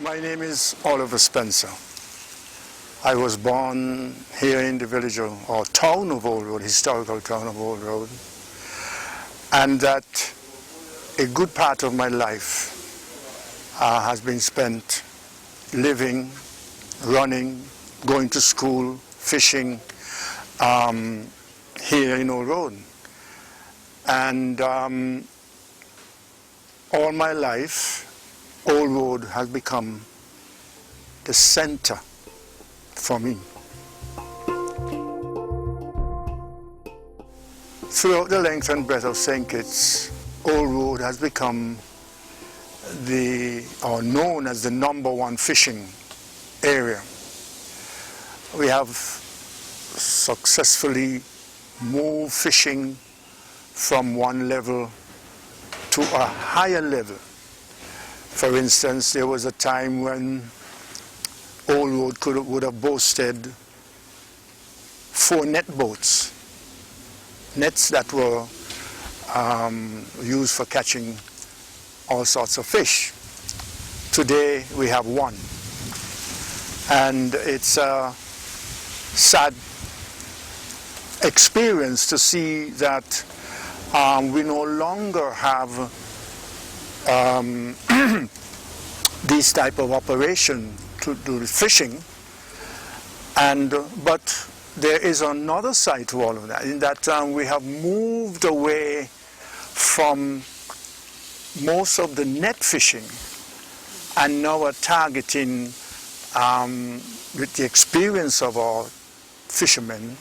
My name is Oliver Spencer. I was born here in the village or town of Old Road, historical town of Old Road, and that a good part of my life has been spent living, running, going to school, fishing here in Old Road. And all my life, Old Road has become the center for me. Throughout the length and breadth of St. Kitts, Old Road has become known as the #1 fishing area. We have successfully moved fishing from one level to a higher level. For instance, there was a time when Old Road would have boasted 4 net boats, nets that were used for catching all sorts of fish. Today we have 1, and it's a sad experience to see that we no longer have these type of operation to do the fishing, but there is another side to all of that, in that we have moved away from most of the net fishing and now are targeting, with the experience of our fishermen,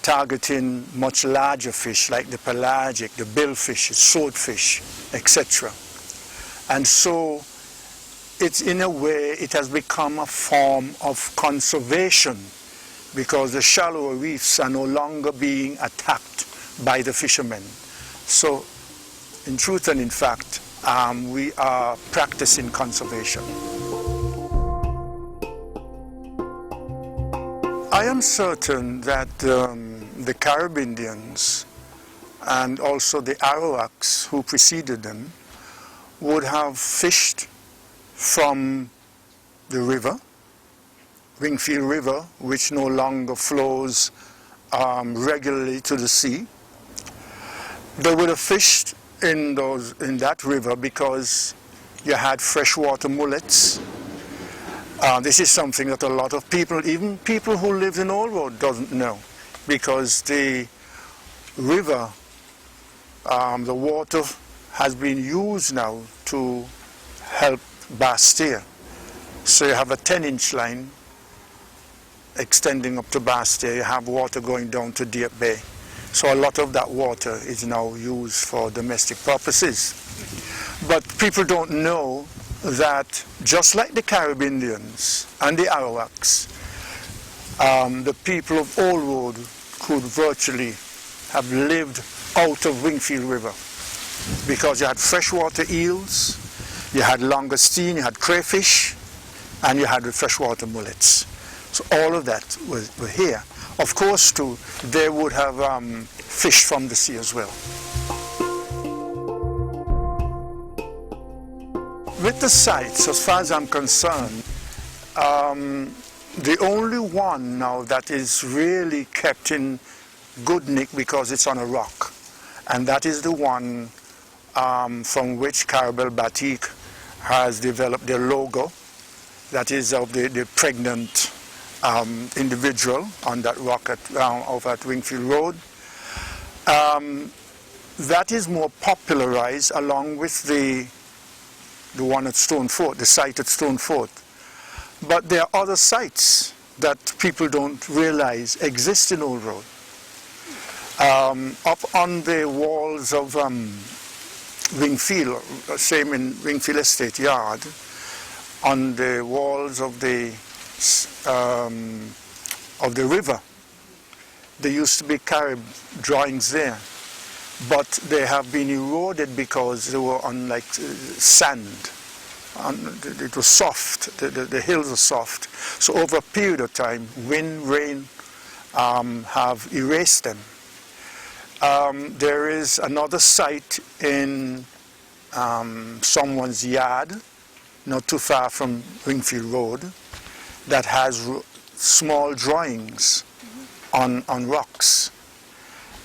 targeting much larger fish like the pelagic, the billfish, swordfish, etc. And so it's, in a way, it has become a form of conservation, because the shallower reefs are no longer being attacked by the fishermen. So in truth and in fact, we are practicing conservation. I am certain that the Caribbeans and also the Arawaks who preceded them would have fished from the river, Wingfield River, which no longer flows regularly to the sea. They would have fished in that river because you had freshwater mullets. This is something that a lot of people, even people who live in Old Road, doesn't know, because the river, the water has been used now to help bass steer. So you have a 10-inch line extending up to Bass Steer. You have water going down to Deep Bay. So a lot of that water is now used for domestic purposes. But people don't know that just like the Caribbeans and the Arawaks, the people of Old Road could virtually have lived out of Wingfield River, because you had freshwater eels, you had langoustine, you had crayfish, and you had the freshwater mullets. So all of that were here. Of course, too, they would have fished from the sea as well. With the sites, as far as I'm concerned, the only one now that is really kept in good nick because it's on a rock, and that is the one from which Caribel Batik has developed their logo, that is of the pregnant individual on that rock over at Wingfield Road. That is more popularized along with the one at Stone Fort, the site at Stone Fort. But there are other sites that people don't realize exist in Old Road. Up on the walls of Wingfield, same in Wingfield Estate Yard, on the walls of the river, there used to be Carib drawings there, but they have been eroded because they were on like sand. It was soft, the hills are soft. So over a period of time, wind, rain have erased them. There is another site in someone's yard not too far from Wingfield Road, that has small drawings on rocks.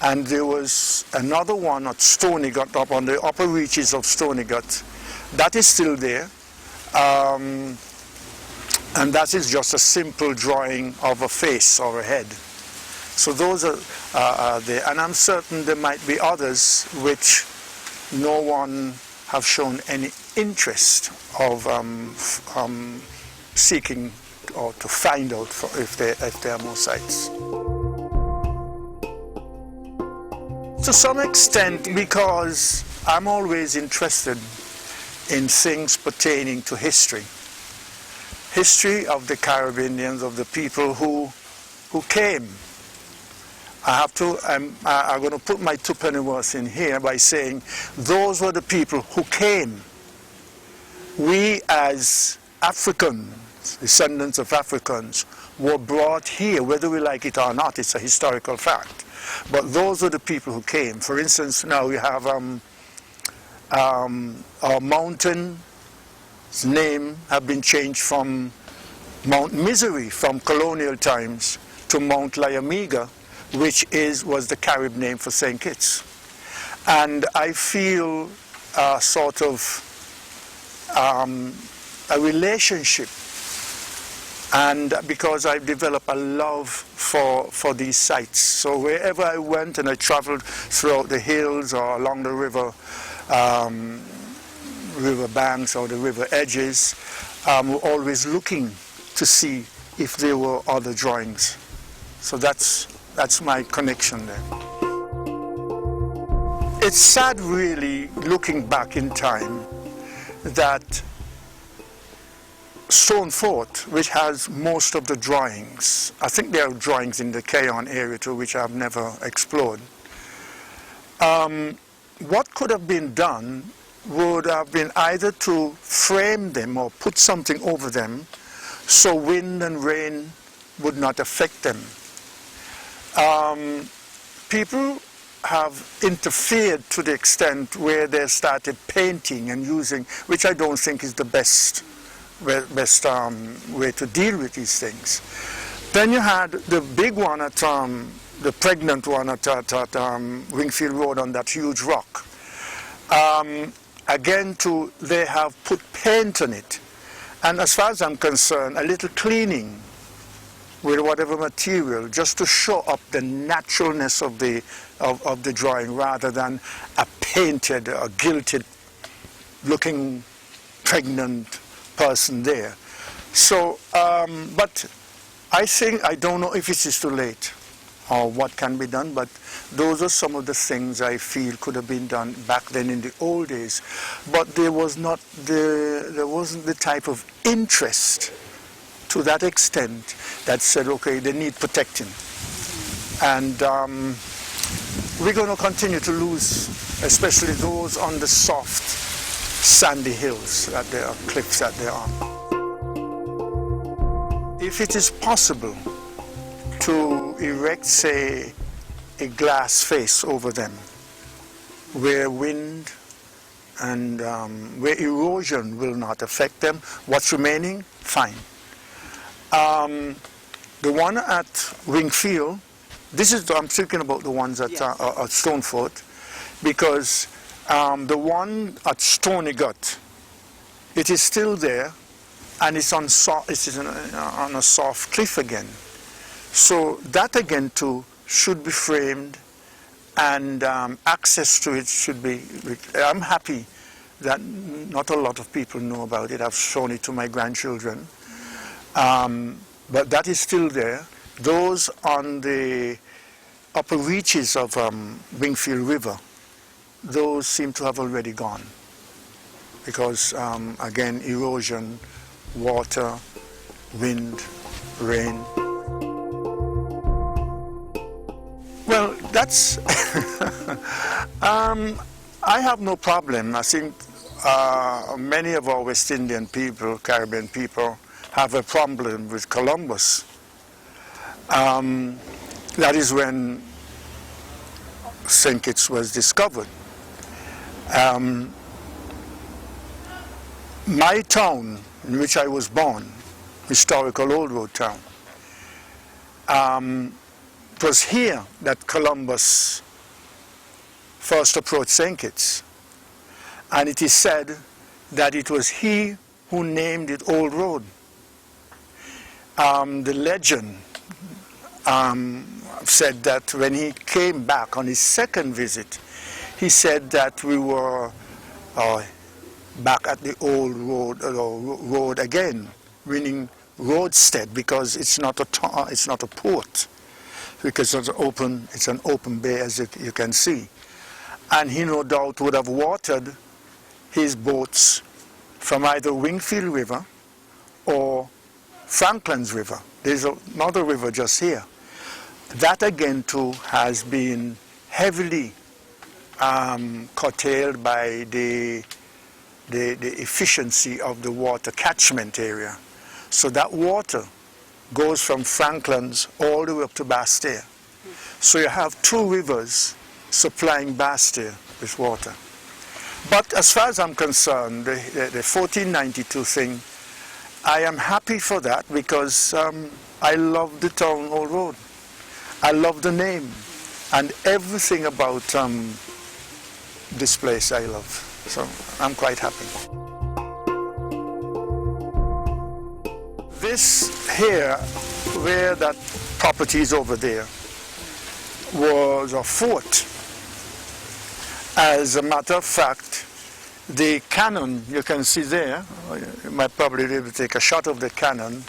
And there was another one at Stonygut, up on the upper reaches of Stonygut. That is still there. And that is just a simple drawing of a face or a head. So those are there. And I'm certain there might be others which no one have shown any interest of seeking or to find out if there are more sites. To some extent, because I'm always interested in things pertaining to history. History of the Caribbeans, of the people who came. I'm going to put my two penny worth in here by saying those were the people who came. We as Africans, descendants of Africans, were brought here, whether we like it or not. It's a historical fact. But those are the people who came. For instance, now we have our mountain's name have been changed from Mount Misery from colonial times to Mount Lyamiga, which was the Carib name for St. Kitts. And I feel sort of a relationship, and because I've developed a love for these sites. So wherever I went and I traveled throughout the hills or along the river banks or the river edges, we're always looking to see if there were other drawings. So that's my connection there. It's sad really, looking back in time, that Stone Fort, which has most of the drawings, I think there are drawings in the Keyon area too, which I've never explored. What could have been done would have been either to frame them or put something over them so wind and rain would not affect them. People have interfered to the extent where they started painting and using, which I don't think is the best way to deal with these things. Then you had the big one at the pregnant one at Wingfield Road on that huge rock. Again, they have put paint on it, and as far as I'm concerned, a little cleaning with whatever material, just to show up the naturalness of the drawing, rather than a painted or gilded looking pregnant person there. So, but I don't know if it is too late or what can be done, but those are some of the things I feel could have been done back then in the old days. But there wasn't the type of interest to that extent that said, okay, they need protecting. And we're going to continue to lose, especially those on the soft, sandy hills that there are, cliffs that there are. If it is possible to erect, say, a glass face over them, where wind and where erosion will not affect them, what's remaining, fine. The one at Wingfield, I'm thinking about the ones at, yes, at Stone Fort, because the one at Stonygut, it is still there, and it's on a soft cliff again. So that again too should be framed, and access to it should be. I'm happy that not a lot of people know about it. I've shown it to my grandchildren. But that is still there. Those on the upper reaches of Wingfield River, those seem to have already gone. Because, again, erosion, water, wind, rain. Well, that's... I have no problem. I think many of our West Indian people, Caribbean people, have a problem with Columbus. That is when St. Kitts was discovered. My town in which I was born, historical Old Road town, it was here that Columbus first approached St. Kitts, and it is said that it was he who named it Old Road. The legend said that when he came back on his second visit, he said that we were back at the old road again, meaning roadstead, because it's not a port, because it's an open bay, as you can see. And he no doubt would have watered his boats from either Wingfield River or Franklin's River. There's another river just here. That again too has been heavily curtailed by the efficiency of the water catchment area. So that water goes from Franklin's all the way up to Bastille. So you have two rivers supplying Bastille with water. But as far as I'm concerned, the 1492 thing, I am happy for that, because I love the town Old Road. I love the name, and everything about this place I love. So I'm quite happy. This here, where that property is over there, was a fort. As a matter of fact, the cannon you can see there, you might probably be able to take a shot of the cannon,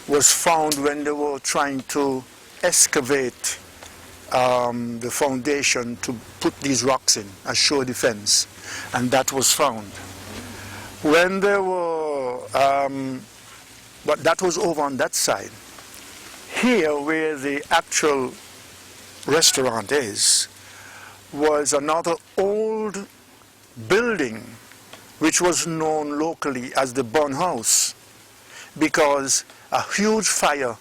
was found when they were trying to excavate the foundation to put these rocks in as shore defense, and that was found. When they were, but that was over on that side. Here, where the actual restaurant is, was another old building which was known locally as the Bun House, because a huge fire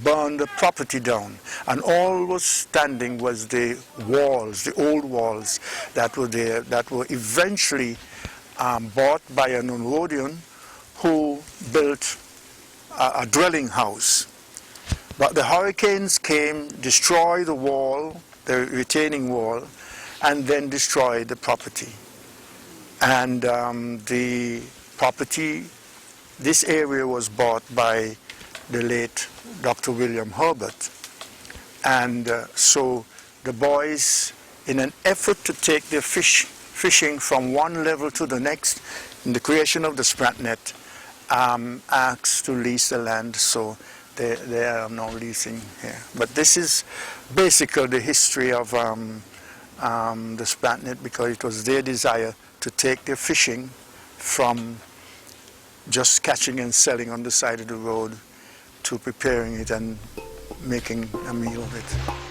burned the property down, and all was standing was the walls, the old walls that were there, that were eventually bought by an Onrodian who built a dwelling house. But the hurricanes came, destroyed the wall, the retaining wall, and then destroyed the property. And the property, this area was bought by the late Dr. William Herbert. And so the boys, in an effort to take their fishing from one level to the next, in the creation of the Sprat Net, asked to lease the land, so they are now leasing here. But this is basically the history of the Sprat Net, because it was their desire to take their fishing from just catching and selling on the side of the road to preparing it and making a meal of it.